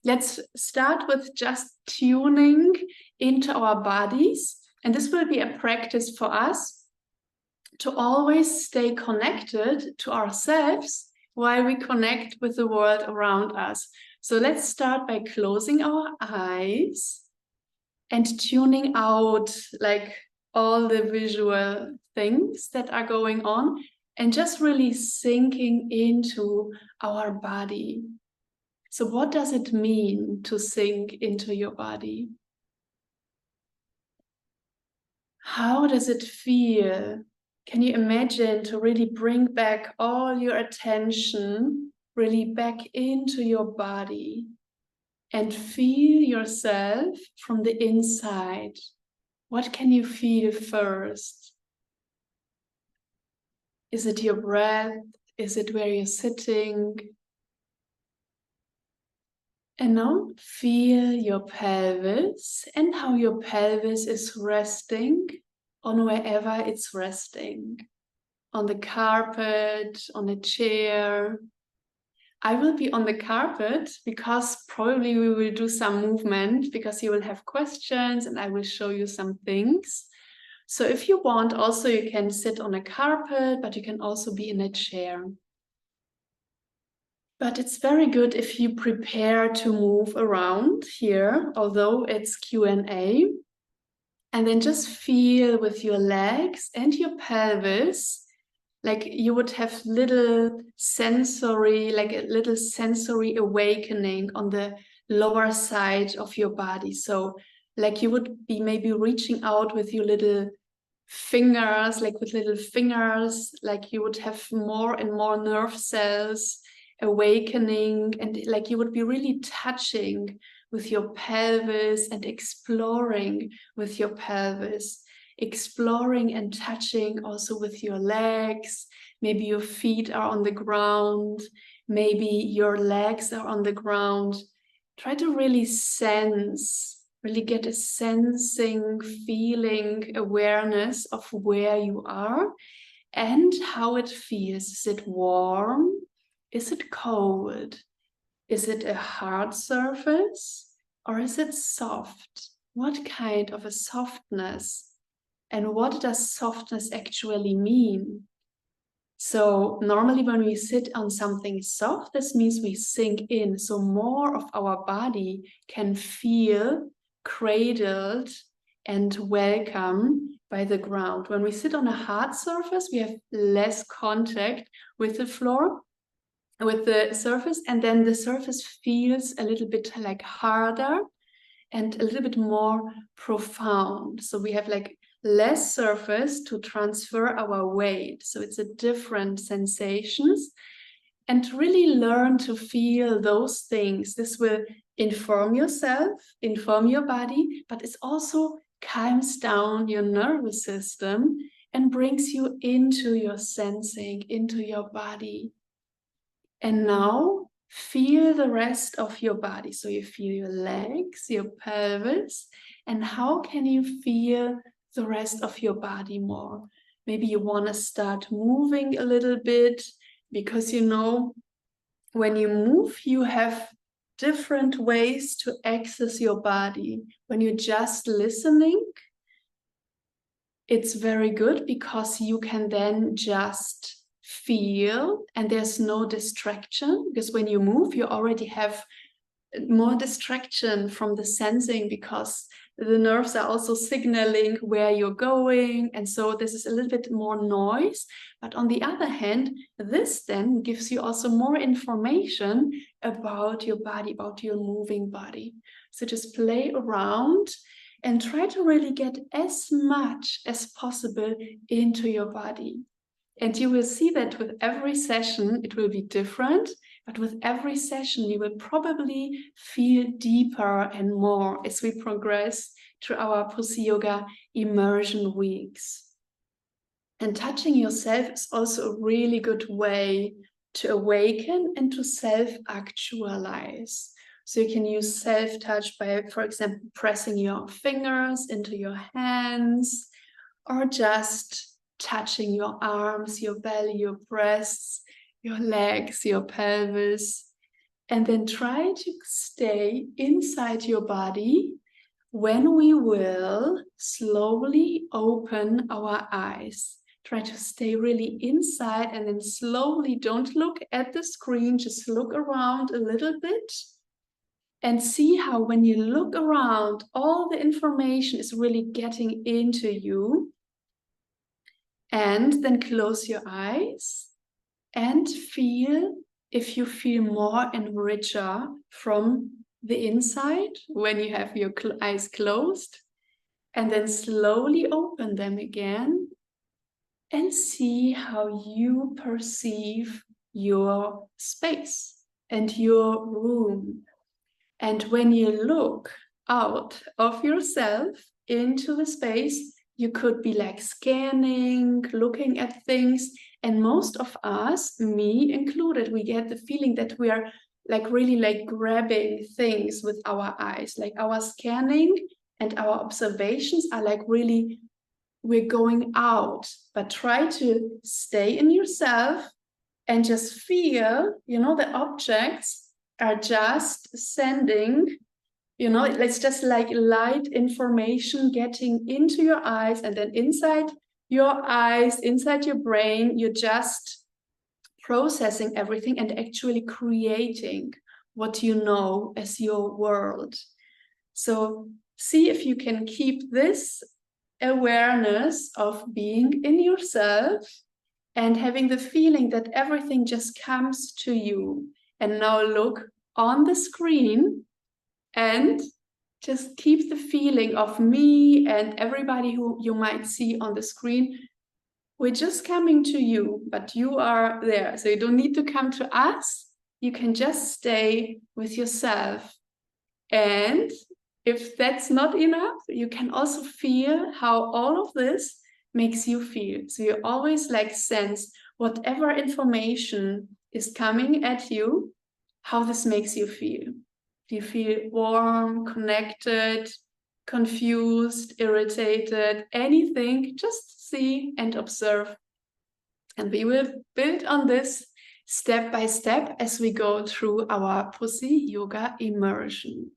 let's start with just tuning into our bodies. And this will be a practice for us to always stay connected to ourselves while we connect with the world around us. So let's start by closing our eyes and tuning out like all the visual things that are going on and just really sinking into our body. So what does it mean to sink into your body? How does it feel? Can you imagine to really bring back all your attention really back into your body and feel yourself from the inside? What can you feel first? Is it your breath? Is it where you're sitting? And now feel your pelvis and how your pelvis is resting on wherever it's resting. On the carpet, on a chair. I will be on the carpet because probably we will do some movement because you will have questions and I will show you some things. So if you want, also you can sit on a carpet, but you can also be in a chair. But it's very good if you prepare to move around here, although it's Q&A. And then just feel with your legs and your pelvis, like you would have little sensory, like a little sensory awakening on the lower side of your body. So like you would be maybe reaching out with your little fingers, like with little fingers, like you would have more and more nerve cells awakening, and like you would be really touching with your pelvis and exploring with your pelvis, exploring and touching also with your legs. Maybe your feet are on the ground, maybe your legs are on the ground. Try to really sense, really get a sensing, feeling awareness of where you are and how it feels. Is it warm? Is it cold? Is it a hard surface or is it soft? What kind of a softness? And what does softness actually mean? So normally when we sit on something soft, this means we sink in. So more of our body can feel cradled and welcome by the ground. When we sit on a hard surface, we have less contact with the floor, with the surface, and then the surface feels a little bit like harder and a little bit more profound. So we have like less surface to transfer our weight. So it's a different sensations, and really learn to feel those things. This will inform yourself, inform your body, but it also calms down your nervous system and brings you into your sensing, into your body. And now feel the rest of your body. So you feel your legs, your pelvis, and how can you feel the rest of your body more? Maybe you want to start moving a little bit because you know when you move, you have different ways to access your body. When you're just listening, it's very good because you can then just feel and there's no distraction, because when you move you already have more distraction from the sensing because the nerves are also signaling where you're going, and so this is a little bit more noise. But on the other hand, this then gives you also more information about your body, about your moving body. So just play around and try to really get as much as possible into your body. And you will see that with every session, it will be different, but with every session, you will probably feel deeper and more as we progress through our Pussy Yoga Immersion weeks. And touching yourself is also a really good way to awaken and to self-actualize. So you can use self-touch by, for example, pressing your fingers into your hands, or just touching your arms, your belly, your breasts, your legs, your pelvis, And then try to stay inside your body when we will slowly open our eyes. Try to stay really inside and then slowly, don't look at the screen, just look around a little bit and see how when you look around, all the information is really getting into you. And then close your eyes and feel if you feel more and richer from the inside when you have your eyes closed, and then slowly open them again and see how you perceive your space and your room. And when you look out of yourself into the space, you could be like scanning, looking at things. And most of us, me included, we get the feeling that we are like really like grabbing things with our eyes, like our scanning and our observations are like really, we're going out. But try to stay in yourself and just feel, you know, the objects are just sending, you know, it's just like light information getting into your eyes, and then inside your eyes, inside your brain, you're just processing everything and actually creating what you know as your world. So see if you can keep this awareness of being in yourself and having the feeling that everything just comes to you. And now look on the screen and just keep the feeling of me and everybody who you might see on the screen. We're just coming to you, but you are there. So you don't need to come to us. You can just stay with yourself. And if that's not enough, you can also feel how all of this makes you feel. So you always like sense whatever information is coming at you, how this makes you feel. Do you feel warm, connected, confused, irritated, anything? Just see and observe. And we will build on this step by step as we go through our Pussy Yoga Immersion.